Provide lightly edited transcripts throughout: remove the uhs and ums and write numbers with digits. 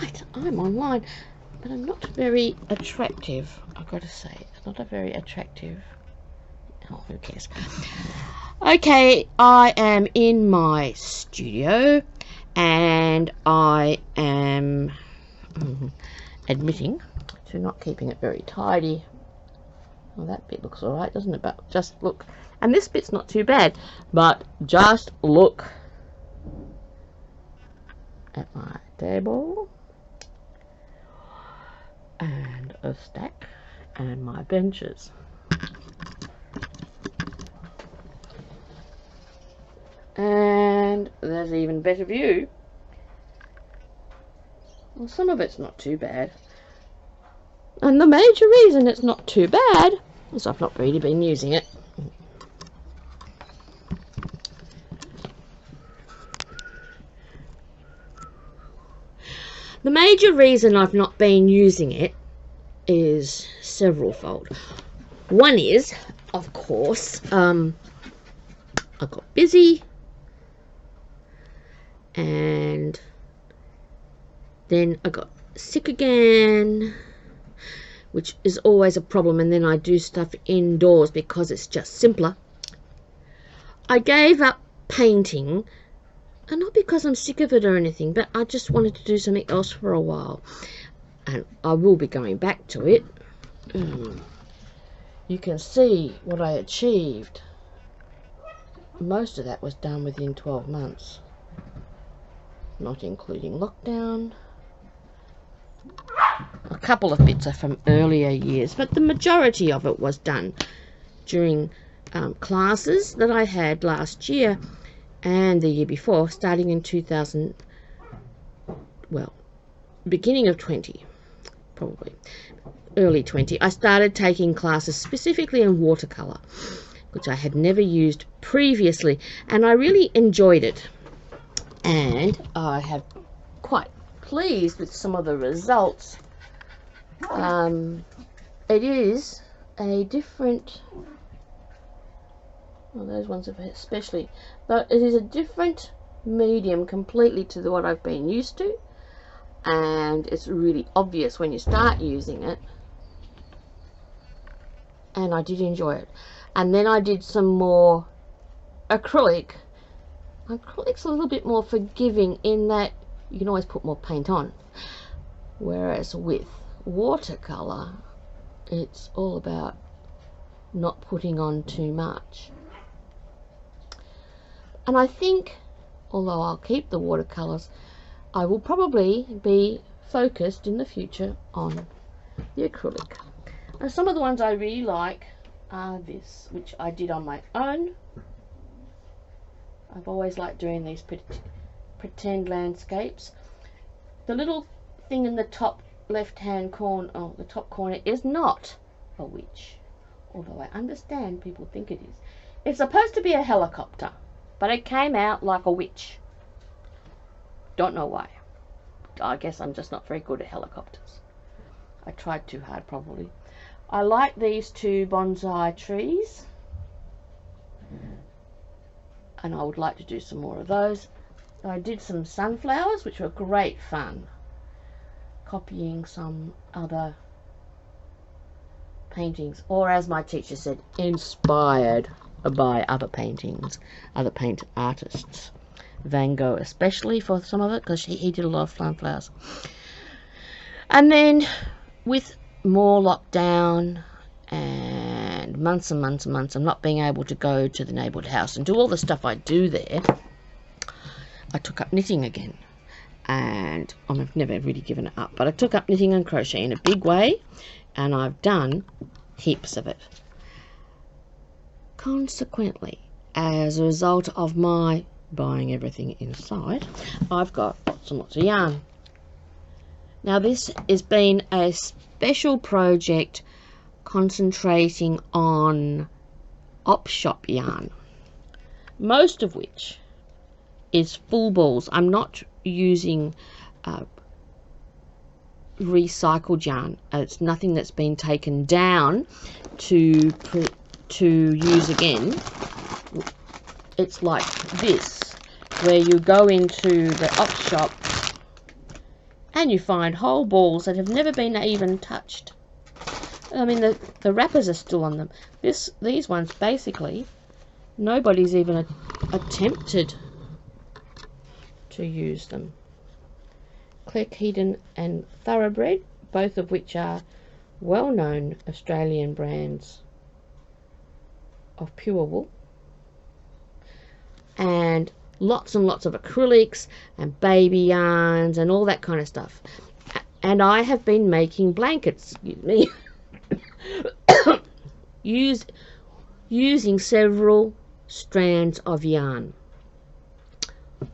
Right, I'm online, but I'm not very attractive, I've got to say. It's not a very attractive... Oh, who cares? Okay, I am in my studio, and I am admitting to not keeping it very tidy. Well, that bit looks alright, doesn't it? But just look, and this bit's not too bad, but just look at my table and a stack and my benches. And there's an even better view. Well, some of it's not too bad. And the major reason it's not too bad is I've not really been using it. The major reason I've not been using it is several-fold. One is, of course, I got busy, and then I got sick again, which is always a problem, and then I do stuff indoors because it's just simpler. I gave up painting, and not because I'm sick of it or anything, but I just wanted to do something else for a while, and I will be going back to it. You can see what I achieved. Most of that was done within 12 months, not including lockdown. A couple of bits are from earlier years, but the majority of it was done during classes that I had last year and the year before, starting in beginning of 20, probably early 20. I started taking classes specifically in watercolor, which I had never used previously, and I really enjoyed it, and I have quite pleased with some of the results. It is a different, well, those ones are especially, but it is a different medium completely to what I've been used to, and it's really obvious when you start using it, and I did enjoy it. And then I did some more acrylic. Acrylic's a little bit more forgiving in that you can always put more paint on, whereas with watercolor it's all about not putting on too much. And I think, although I'll keep the watercolors, I will probably be focused in the future on the acrylic. Now, some of the ones I really like are this, which I did on my own. I've always liked doing these pretend landscapes. The little thing in the top left hand corner, the top corner, is not a witch, although I understand people think it is. It's supposed to be a helicopter, but it came out like a witch. Don't know why. I guess I'm just not very good at helicopters. I tried too hard, probably. I like these two bonsai trees, and I would like to do some more of those. I did some sunflowers, which were great fun, copying some other paintings, or as my teacher said, inspired by other paintings, other paint artists. Van Gogh especially for some of it, because he did a lot of sunflowers. And then with more lockdown and months and months and months of not being able to go to the neighbourhood house and do all the stuff I do there, I took up knitting again. And I've never really given it up, but I took up knitting and crochet in a big way, and I've done heaps of it. Consequently, as a result of my buying everything inside, I've got lots and lots of yarn. Now, this has been a special project concentrating on op shop yarn, most of which is full balls. I'm not using recycled yarn. It's nothing that's been taken down to use again. It's like this, where you go into the op shop and you find whole balls that have never been even touched. I mean, the wrappers are still on them. These ones, basically, nobody's even attempted to use them. Cleckheaton and Thoroughbred, both of which are well-known Australian brands of pure wool. And lots and lots of acrylics and baby yarns and all that kind of stuff. And I have been making blankets, using several strands of yarn,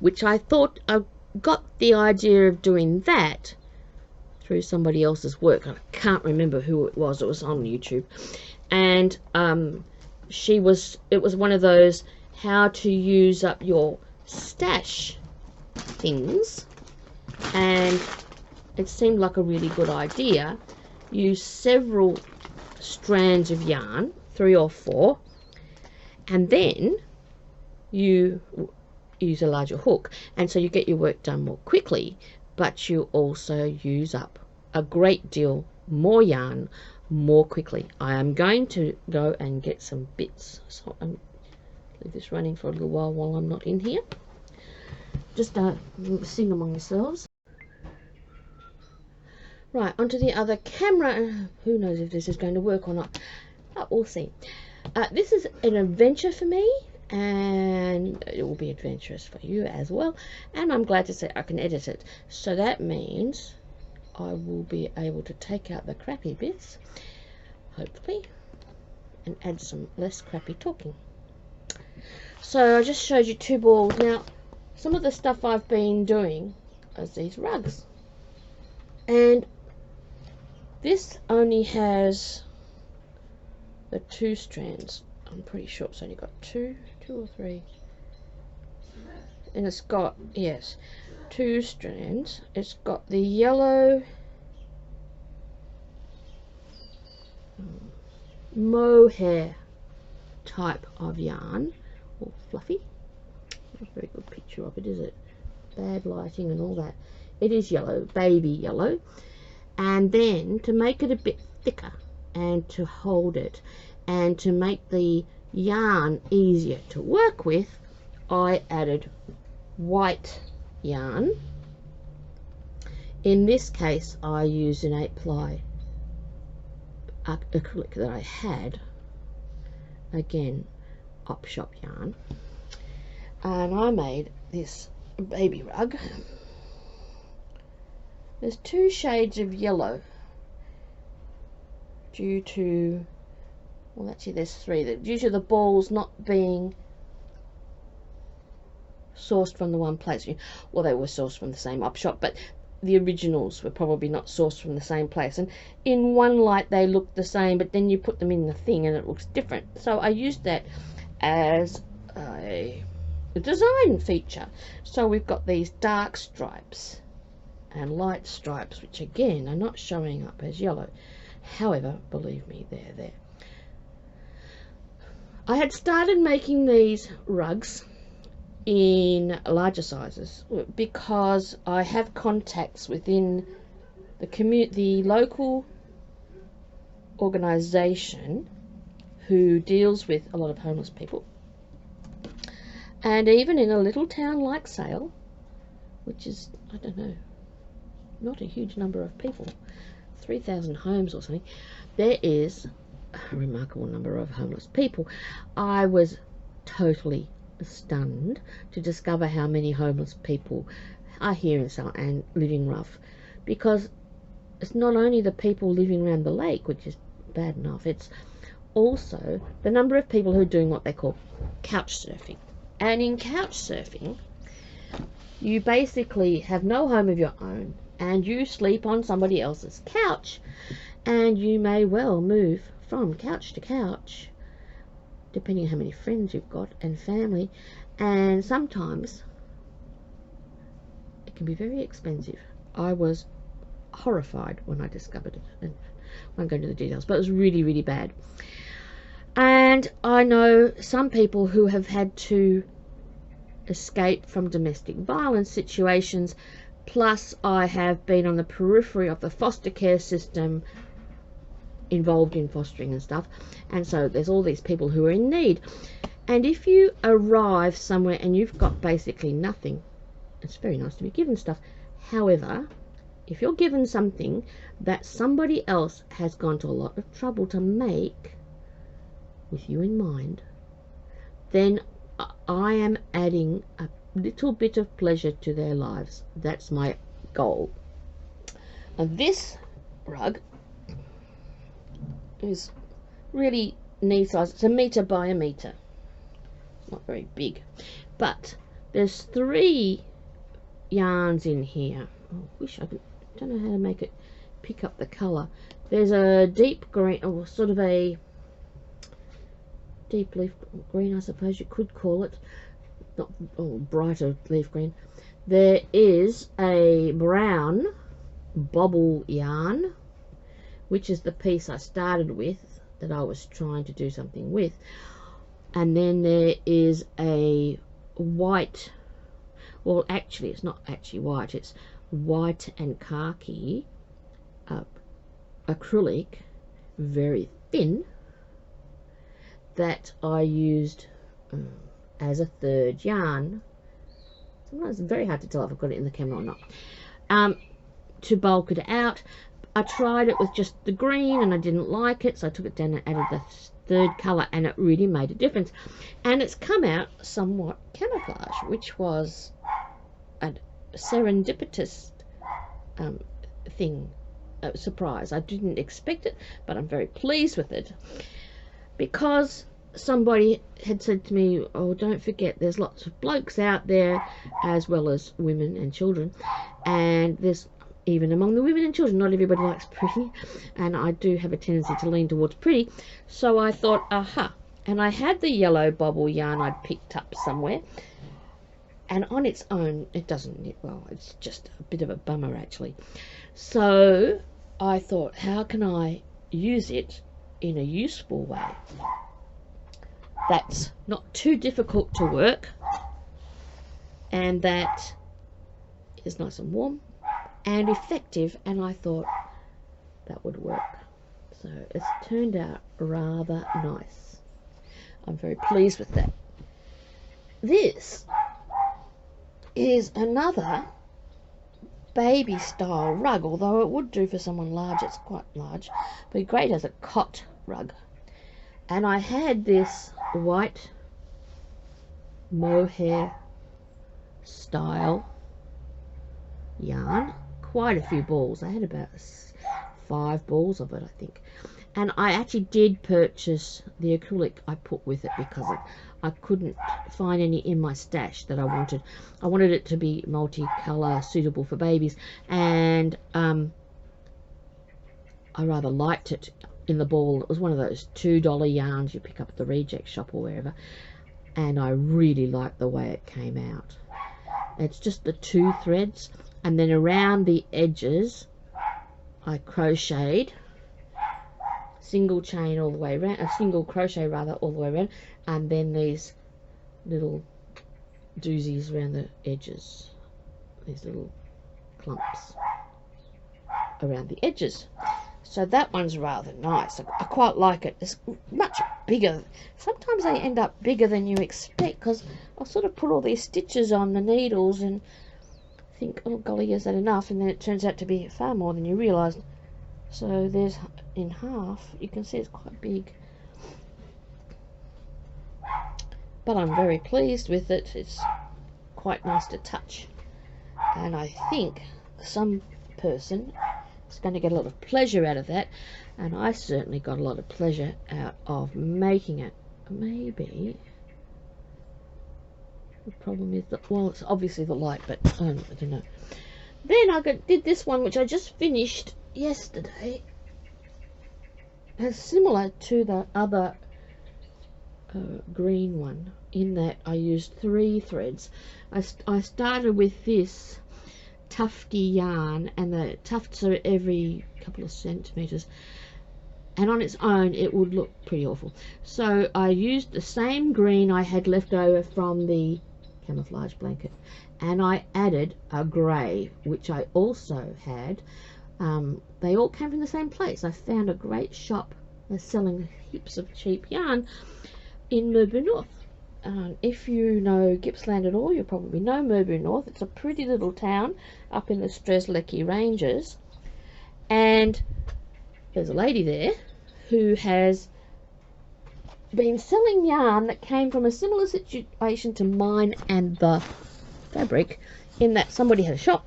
which I thought I got the idea of doing that through somebody else's work. I can't remember who it was on YouTube. And it was one of those how to use up your stash things, and it seemed like a really good idea. Use several strands of yarn, 3 or 4, and then you use a larger hook, and so you get your work done more quickly, but you also use up a great deal more yarn more quickly. I am going to go and get some bits, so I'm leave this running for a little while I'm not in here. Just sing among yourselves. Right, onto the other camera. Who knows if this is going to work or not? Oh, we'll see. This is an adventure for me, and it will be adventurous for you as well. And I'm glad to say I can edit it. So that means I will be able to take out the crappy bits, hopefully, and add some less crappy talking. So I just showed you 2 balls. Now, some of the stuff I've been doing is these rugs. And this only has the 2 strands. I'm pretty sure it's only got 2 or 3. And it's got, yes, 2 strands. It's got the yellow mohair type of yarn, or fluffy. Not a very good picture of it, is it? Bad lighting and all that. It is yellow, baby yellow. And then to make it a bit thicker and to hold it and to make the yarn easier to work with, I added white yarn. In this case I used an 8-ply acrylic that I had, again op shop yarn, and I made this baby rug. There's 2 shades of yellow due to, well actually there's 3, due to the balls not being sourced from the one place. Well, they were sourced from the same op shop, but the originals were probably not sourced from the same place, and in one light they look the same, but then you put them in the thing and it looks different. So I used that as a design feature. So we've got these dark stripes and light stripes, which again are not showing up as yellow. However, believe me, they're there. I had started making these rugs in larger sizes because I have contacts within the local organisation who deals with a lot of homeless people, and even in a little town like Sale, which is, I don't know, not a huge number of people, 3,000 homes or something, there is a remarkable number of homeless people. I was totally stunned to discover how many homeless people are here in Sale and living rough, because it's not only the people living around the lake, which is bad enough, it's also the number of people who are doing what they call couch surfing. And in couch surfing, you basically have no home of your own and you sleep on somebody else's couch, and you may well move from couch to couch depending on how many friends you've got and family, and sometimes it can be very expensive. I was horrified when I discovered it, and I won't go into the details, but it was really, really bad. And I know some people who have had to escape from domestic violence situations plus I have been on the periphery of the foster care system, involved in fostering and stuff, and so there's all these people who are in need. And if you arrive somewhere and you've got basically nothing, it's very nice to be given stuff. However, if you're given something that somebody else has gone to a lot of trouble to make with you in mind, then I am adding a little bit of pleasure to their lives. That's my goal. And this rug is really neat size. It's 1 meter by 1 meter. It's not very big, but there's 3 yarns in here. I wish I could, don't know how to make it pick up the color. There's a deep green, or sort of a deep leaf green, I suppose you could call it, not brighter leaf green. There is a brown bobble yarn, which is the piece I started with, that I was trying to do something with. And then there is a white, well actually it's not actually white, it's white and khaki acrylic, very thin, that I used as a 3rd yarn. Sometimes it's very hard to tell if I've got it in the camera or not. To bulk it out, I tried it with just the green and I didn't like it, so I took it down and added the 3rd colour, and it really made a difference. And it's come out somewhat camouflage, which was a serendipitous thing, a surprise. I didn't expect it, but I'm very pleased with it, because somebody had said to me, oh, don't forget there's lots of blokes out there as well as women and children, and there's, even among the women and children, not everybody likes pretty, and I do have a tendency to lean towards pretty. So I thought, aha, and I had the yellow bobble yarn I'd picked up somewhere, and on its own it doesn't knit well. It's just a bit of a bummer actually. So I thought, how can I use it in a useful way that's not too difficult to work, and that is nice and warm and effective, and I thought that would work. So it's turned out rather nice. I'm very pleased with that. This is another baby style rug, although it would do for someone large. It's quite large, but great as a cot rug. And I had this white mohair style yarn, quite a few balls. I had about 5 balls of it, I think. And I actually did purchase the acrylic I put with it, because I couldn't find any in my stash that I wanted. I wanted it to be multicolour, suitable for babies, and I rather liked it in the ball. It was one of those $2 yarns you pick up at the reject shop or wherever, and I really liked the way it came out. It's just the 2 threads, and then around the edges I crocheted single chain all the way around, a single crochet rather, all the way around, and then these little doozies around the edges, these little clumps around the edges. So that one's rather nice. I quite like it. It's much bigger. Sometimes they end up bigger than you expect, because I'll sort of put all these stitches on the needles and think, oh golly, is that enough? And then it turns out to be far more than you realise. So there's in half, you can see it's quite big. But I'm very pleased with it. It's quite nice to touch. And I think some person is going to get a lot of pleasure out of that. And I certainly got a lot of pleasure out of making it. Maybe the problem is that, well, it's obviously the light, but I don't know. Then I did this one, which I just finished yesterday. It's similar to the other green one, in that I used 3 threads. I started with this tufty yarn, and the tufts are every couple of centimeters, and on its own it would look pretty awful. So I used the same green I had left over from the camouflage blanket, and I added a grey, which I also had. They all came from the same place. I found a great shop that's selling heaps of cheap yarn in Murboon North. If you know Gippsland at all, you probably know Murboon North. It's a pretty little town up in the Strzelecki Ranges, and there's a lady there who has been selling yarn that came from a similar situation to mine and the fabric, in that somebody had a shop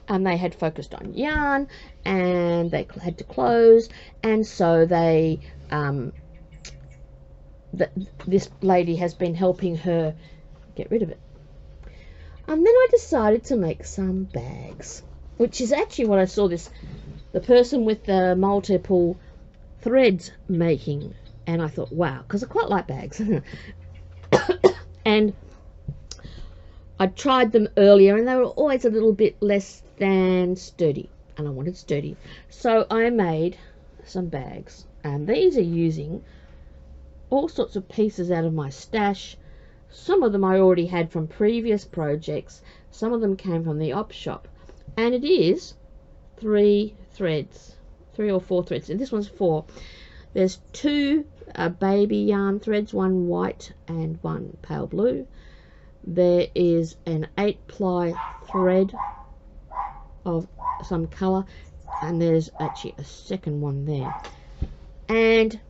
and they had focused on yarn and they had to close, and so they this lady has been helping her get rid of it. And then I decided to make some bags, which is actually what I saw the person with the multiple threads making, and I thought, wow, because I quite like bags. And I tried them earlier and they were always a little bit less than sturdy, and I wanted sturdy, so I made some bags, and these are using all sorts of pieces out of my stash. Some of them I already had from previous projects, some of them came from the op shop, and it is 3 or 4 threads, and this one's 4. There's 2 baby yarn threads, one white and one pale blue. There is an 8-ply thread of some colour, and there's actually a second one there. And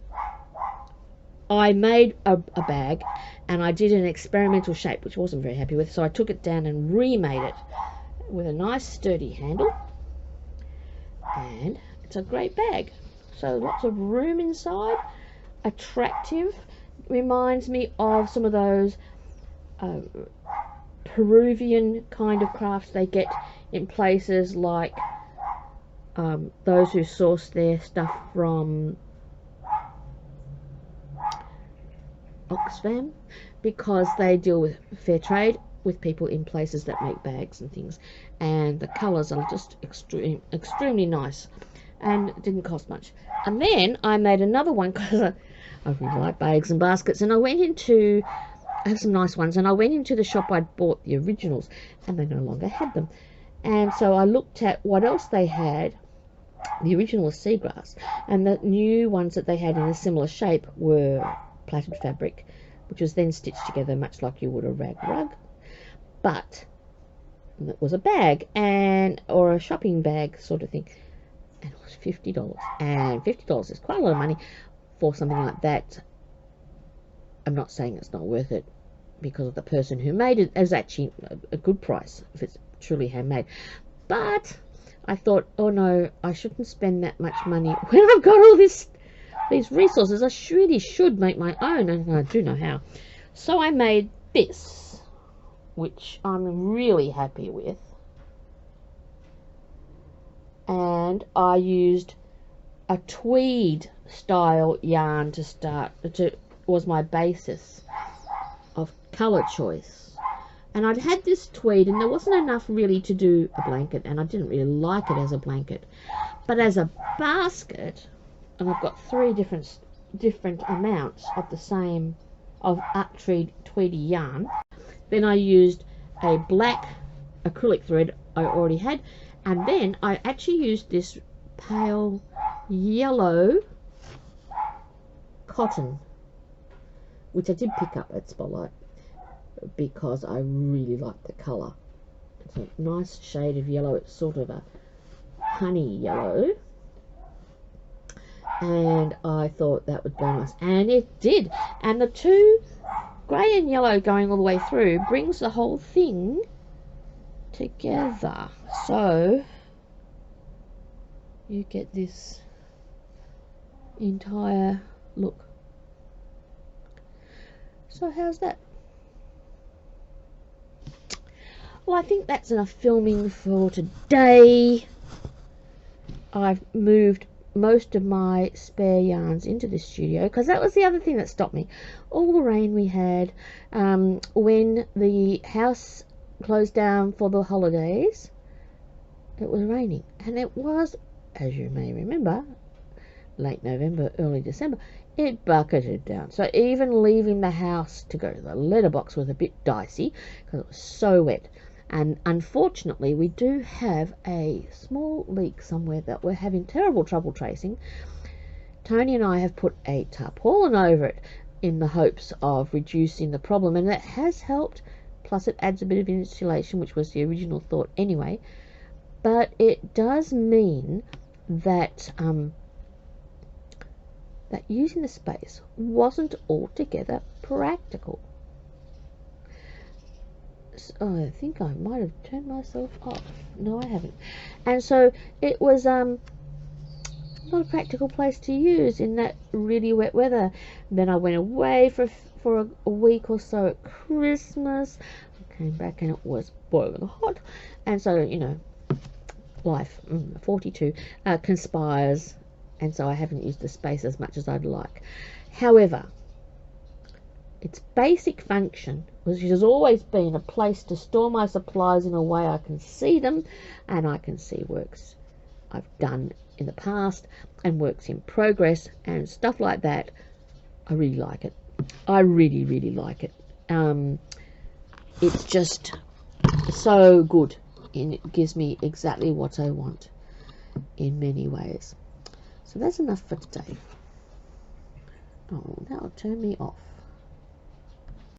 I made a bag, and I did an experimental shape which I wasn't very happy with, so I took it down and remade it with a nice sturdy handle, and it's a great bag. So lots of room inside, attractive, reminds me of some of those Peruvian kind of crafts they get in places like those who source their stuff from Oxfam, because they deal with fair trade with people in places that make bags and things, and the colours are just extremely nice, and it didn't cost much. And then I made another one because I really like bags and baskets, and I have some nice ones, and I went into the shop I'd bought the originals and they no longer had them, and so I looked at what else they had. The original was seagrass, and the new ones that they had in a similar shape were plaited fabric, which was then stitched together much like you would a rag rug, but it was a bag or a shopping bag sort of thing, and it was $50, and $50 is quite a lot of money for something like that. I'm not saying it's not worth it, because of the person who made it. Is actually a good price if it's truly handmade, but I thought, oh no, I shouldn't spend that much money when I've got all these resources. I really should make my own, and I do know how. So I made this, which I'm really happy with, and I used a tweed style yarn was my basis of colour choice, and I'd had this tweed and there wasn't enough really to do a blanket, and I didn't really like it as a blanket, but as a basket, and I've got 3 different amounts of the same tweedy yarn. Then I used a black acrylic thread I already had, and then I actually used this pale yellow cotton, which I did pick up at Spotlight because I really like the colour. It's a nice shade of yellow. It's sort of a honey yellow, and I thought that would go nice, and it did. And the 2 grey and yellow going all the way through brings the whole thing together, so you get this entire look. So how's that? Well, I think that's enough filming for today. I've moved most of my spare yarns into this studio, because that was the other thing that stopped me. All the rain we had when the house closed down for the holidays, it was raining, and it was, as you may remember, late November, early December, it bucketed down. So even leaving the house to go to the letterbox was a bit dicey because it was so wet. And unfortunately, we do have a small leak somewhere that we're having terrible trouble tracing. Tony and I have put a tarpaulin over it in the hopes of reducing the problem, and that has helped. Plus, it adds a bit of insulation, which was the original thought anyway. But it does mean that that using the space wasn't altogether practical. So I think I might have turned myself off. No, I haven't. And so it was not a practical place to use in that really wet weather. Then I went away for a week or so at Christmas. I came back and it was boiling hot. And so, you know, life, 42, conspires, and so I haven't used the space as much as I'd like. However, its basic function, which has always been a place to store my supplies in a way I can see them, and I can see works I've done in the past and works in progress and stuff like that. I really like it. I really, really like it. It's just so good, and it gives me exactly what I want in many ways. So that's enough for today. Oh, that'll turn me off.